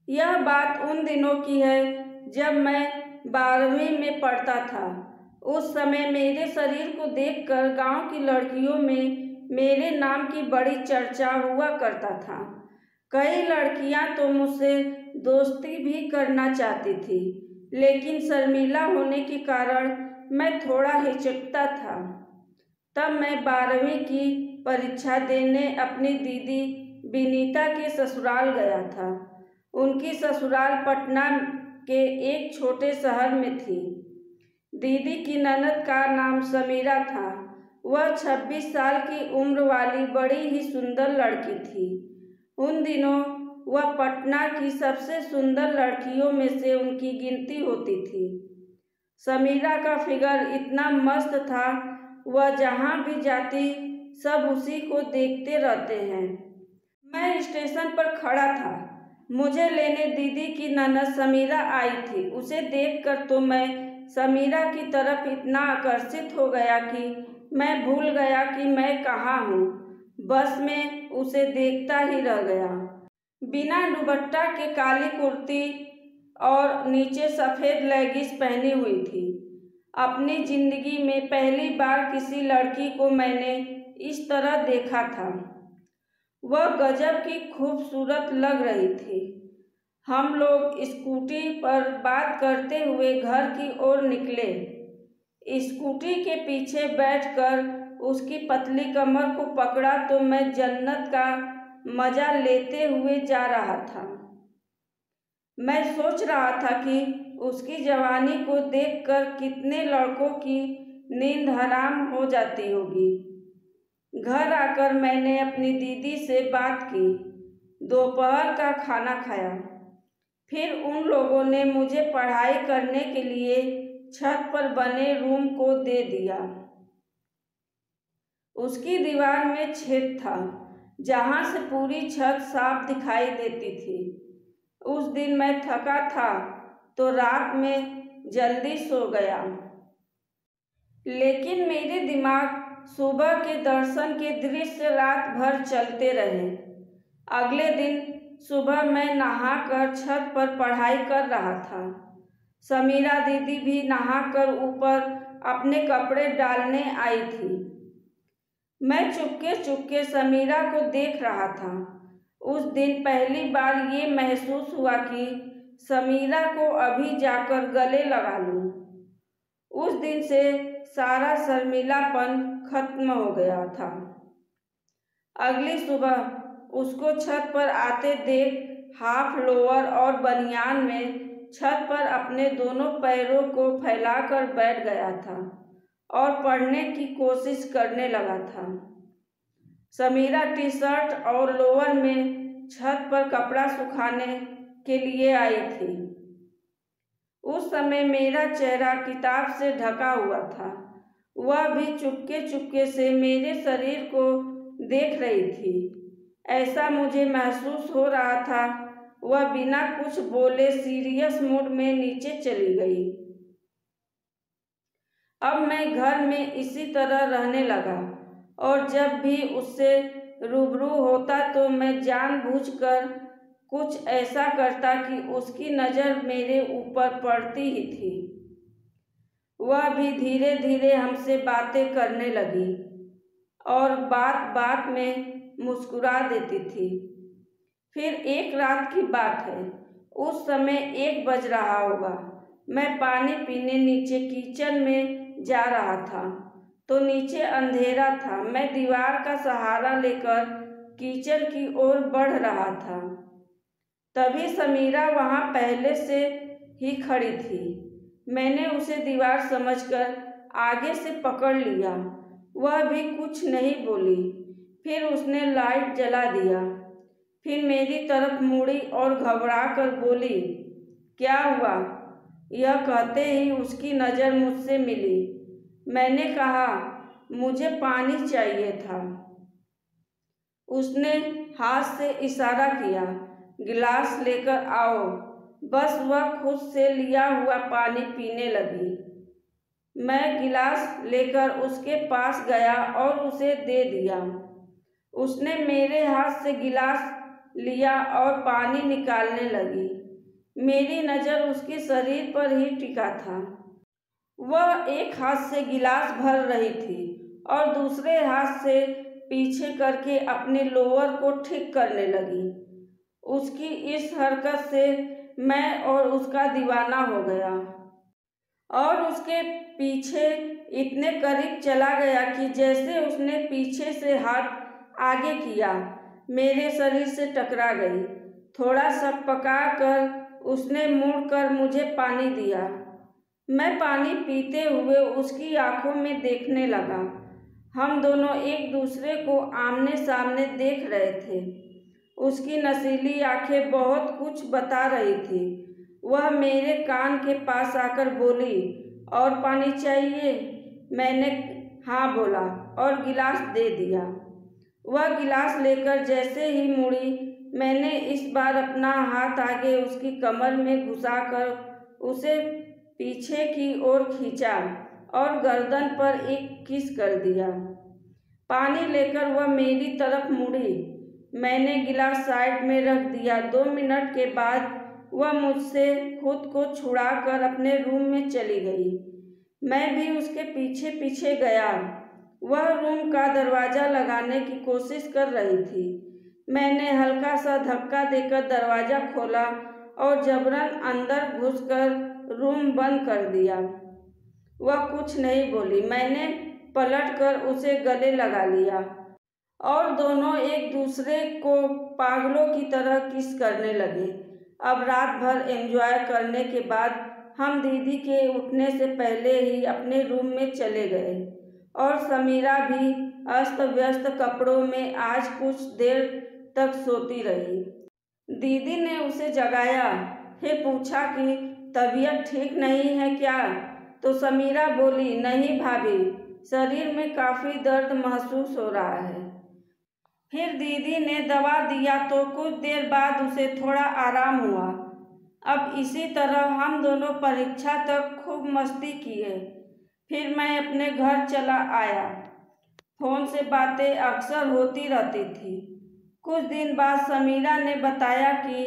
यह बात उन दिनों की है जब मैं 12वीं में पढ़ता था। उस समय मेरे शरीर को देखकर गांव की लड़कियों में मेरे नाम की बड़ी चर्चा हुआ करता था। कई लड़कियां तो मुझसे दोस्ती भी करना चाहती थी, लेकिन शर्मीला होने के कारण मैं थोड़ा हिचकता था। तब मैं 12वीं की परीक्षा देने अपनी दीदी विनीता के ससुराल गया था। उनकी ससुराल पटना के एक छोटे शहर में थी। दीदी की ननद का नाम समीरा था। वह 26 साल की उम्र वाली बड़ी ही सुंदर लड़की थी। उन दिनों वह पटना की सबसे सुंदर लड़कियों में से उनकी गिनती होती थी। समीरा का फिगर इतना मस्त था, वह जहाँ भी जाती सब उसी को देखते रहते हैं। मैं स्टेशन पर खड़ा था। मुझे लेने दीदी की ननद समीरा आई थी। उसे देखकर तो मैं समीरा की तरफ इतना आकर्षित हो गया कि मैं भूल गया कि मैं कहाँ हूँ। बस में उसे देखता ही रह गया। बिना दुपट्टा के काली कुर्ती और नीचे सफ़ेद लेगिंस पहनी हुई थी। अपनी जिंदगी में पहली बार किसी लड़की को मैंने इस तरह देखा था। वह गजब की खूबसूरत लग रही थी। हम लोग स्कूटी पर बात करते हुए घर की ओर निकले। स्कूटी के पीछे बैठकर उसकी पतली कमर को पकड़ा तो मैं जन्नत का मजा लेते हुए जा रहा था। मैं सोच रहा था कि उसकी जवानी को देखकर कितने लड़कों की नींद हराम हो जाती होगी। घर आकर मैंने अपनी दीदी से बात की, दोपहर का खाना खाया। फिर उन लोगों ने मुझे पढ़ाई करने के लिए छत पर बने रूम को दे दिया। उसकी दीवार में छेद था, जहाँ से पूरी छत साफ दिखाई देती थी। उस दिन मैं थका था तो रात में जल्दी सो गया, लेकिन मेरे दिमाग सुबह के दर्शन के दृश्य रात भर चलते रहे। अगले दिन सुबह मैं नहाकर छत पर पढ़ाई कर रहा था। समीरा दीदी भी नहाकर ऊपर अपने कपड़े डालने आई थी। मैं चुपके चुपके समीरा को देख रहा था। उस दिन पहली बार ये महसूस हुआ कि समीरा को अभी जाकर गले लगा लूं। उस दिन से सारा शर्मीलापन खत्म हो गया था। अगली सुबह उसको छत पर आते देख हाफ लोअर और बनियान में छत पर अपने दोनों पैरों को फैलाकर बैठ गया था और पढ़ने की कोशिश करने लगा था। समीरा टी शर्ट और लोअर में छत पर कपड़ा सुखाने के लिए आई थी। उस समय मेरा चेहरा किताब से ढका हुआ था। वह भी चुपके चुपके से मेरे शरीर को देख रही थी। ऐसा मुझे महसूस हो रहा था वह बिना कुछ बोले सीरियस मूड में नीचे चली गई। अब मैं घर में इसी तरह रहने लगा और जब भी उससे रूबरू होता तो मैं जानबूझकर कुछ ऐसा करता कि उसकी नज़र मेरे ऊपर पड़ती ही थी। वह भी धीरे धीरे हमसे बातें करने लगी और बात बात में मुस्कुरा देती थी। फिर एक रात की बात है, उस समय 1 बज रहा होगा। मैं पानी पीने नीचे किचन में जा रहा था तो नीचे अंधेरा था। मैं दीवार का सहारा लेकर किचन की ओर बढ़ रहा था। तभी समीरा वहाँ पहले से ही खड़ी थी। मैंने उसे दीवार समझकर आगे से पकड़ लिया। वह भी कुछ नहीं बोली। फिर उसने लाइट जला दिया। फिर मेरी तरफ मुड़ी और घबराकर बोली, क्या हुआ? यह कहते ही उसकी नज़र मुझसे मिली। मैंने कहा, मुझे पानी चाहिए था। उसने हाथ से इशारा किया, गिलास लेकर आओ। बस वह खुद से लिया हुआ पानी पीने लगी। मैं गिलास लेकर उसके पास गया और उसे दे दिया। उसने मेरे हाथ से गिलास लिया और पानी निकालने लगी। मेरी नज़र उसके शरीर पर ही टिका था। वह एक हाथ से गिलास भर रही थी और दूसरे हाथ से पीछे करके अपने लोअर को ठीक करने लगी। उसकी इस हरकत से मैं और उसका दीवाना हो गया और उसके पीछे इतने करीब चला गया कि जैसे उसने पीछे से हाथ आगे किया, मेरे शरीर से टकरा गई। थोड़ा सकपका कर उसने मुड़कर मुझे पानी दिया। मैं पानी पीते हुए उसकी आंखों में देखने लगा। हम दोनों एक दूसरे को आमने सामने देख रहे थे। उसकी नशीली आंखें बहुत कुछ बता रही थी। वह मेरे कान के पास आकर बोली, और पानी चाहिए? मैंने हाँ बोला और गिलास दे दिया। वह गिलास लेकर जैसे ही मुड़ी, मैंने इस बार अपना हाथ आगे उसकी कमर में घुसाकर उसे पीछे की ओर खींचा और गर्दन पर एक किस कर दिया। पानी लेकर वह मेरी तरफ मुड़ी। मैंने गिलास साइड में रख दिया। 2 मिनट के बाद वह मुझसे खुद को छुड़ाकर अपने रूम में चली गई। मैं भी उसके पीछे पीछे गया। वह रूम का दरवाज़ा लगाने की कोशिश कर रही थी। मैंने हल्का सा धक्का देकर दरवाज़ा खोला और जबरन अंदर घुसकर रूम बंद कर दिया। वह कुछ नहीं बोली। मैंने पलटकर उसे गले लगा लिया और दोनों एक दूसरे को पागलों की तरह किस करने लगे। अब रात भर एंजॉय करने के बाद हम दीदी के उठने से पहले ही अपने रूम में चले गए और समीरा भी अस्त व्यस्त कपड़ों में आज कुछ देर तक सोती रही। दीदी ने उसे जगाया, फिर पूछा कि तबीयत ठीक नहीं है क्या? तो समीरा बोली, नहीं भाभी, शरीर में काफ़ी दर्द महसूस हो रहा है। फिर दीदी ने दवा दिया तो कुछ देर बाद उसे थोड़ा आराम हुआ। अब इसी तरह हम दोनों परीक्षा तक खूब मस्ती किए। फिर मैं अपने घर चला आया। फ़ोन से बातें अक्सर होती रहती थी। कुछ दिन बाद समीरा ने बताया कि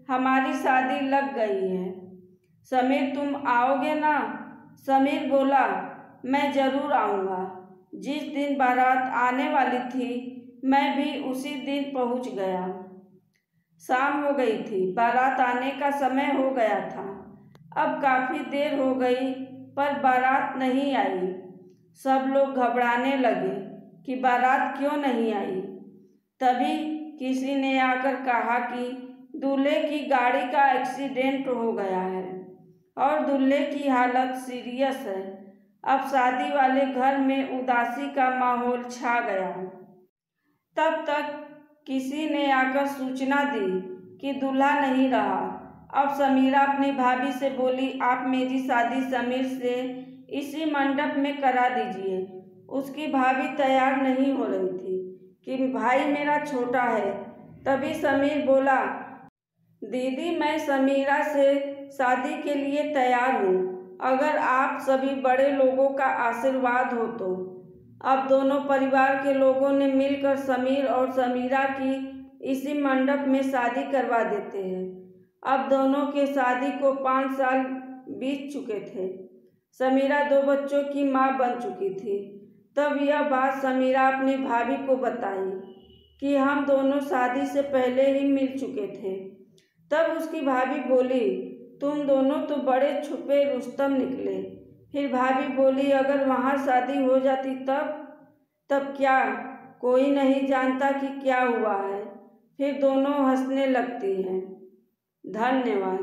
हमारी शादी लग गई है। समीर, तुम आओगे ना? समीर बोला, मैं ज़रूर आऊँगा। जिस दिन बारात आने वाली थी, मैं भी उसी दिन पहुँच गया। शाम हो गई थी। बारात आने का समय हो गया था। अब काफ़ी देर हो गई पर बारात नहीं आई। सब लोग घबराने लगे कि बारात क्यों नहीं आई। तभी किसी ने आकर कहा कि दूल्हे की गाड़ी का एक्सीडेंट हो गया है और दूल्हे की हालत सीरियस है। अब शादी वाले घर में उदासी का माहौल छा गया। तब तक किसी ने आकर सूचना दी कि दूल्हा नहीं रहा। अब समीरा अपनी भाभी से बोली, आप मेरी शादी समीर से इसी मंडप में करा दीजिए। उसकी भाभी तैयार नहीं हो रही थी कि भाई मेरा छोटा है। तभी समीर बोला, दीदी, मैं समीरा से शादी के लिए तैयार हूँ, अगर आप सभी बड़े लोगों का आशीर्वाद हो तो। अब दोनों परिवार के लोगों ने मिलकर समीर और समीरा की इसी मंडप में शादी करवा देते हैं। अब दोनों के शादी को 5 साल बीत चुके थे। समीरा 2 बच्चों की माँ बन चुकी थी। तब यह बात समीरा अपनी भाभी को बताई कि हम दोनों शादी से पहले ही मिल चुके थे। तब उसकी भाभी बोली, तुम दोनों तो बड़े छुपे रुस्तम निकले। फिर भाभी बोली, अगर वहाँ शादी हो जाती तब क्या? कोई नहीं जानता कि क्या हुआ है। फिर दोनों हंसने लगती हैं। धन्यवाद।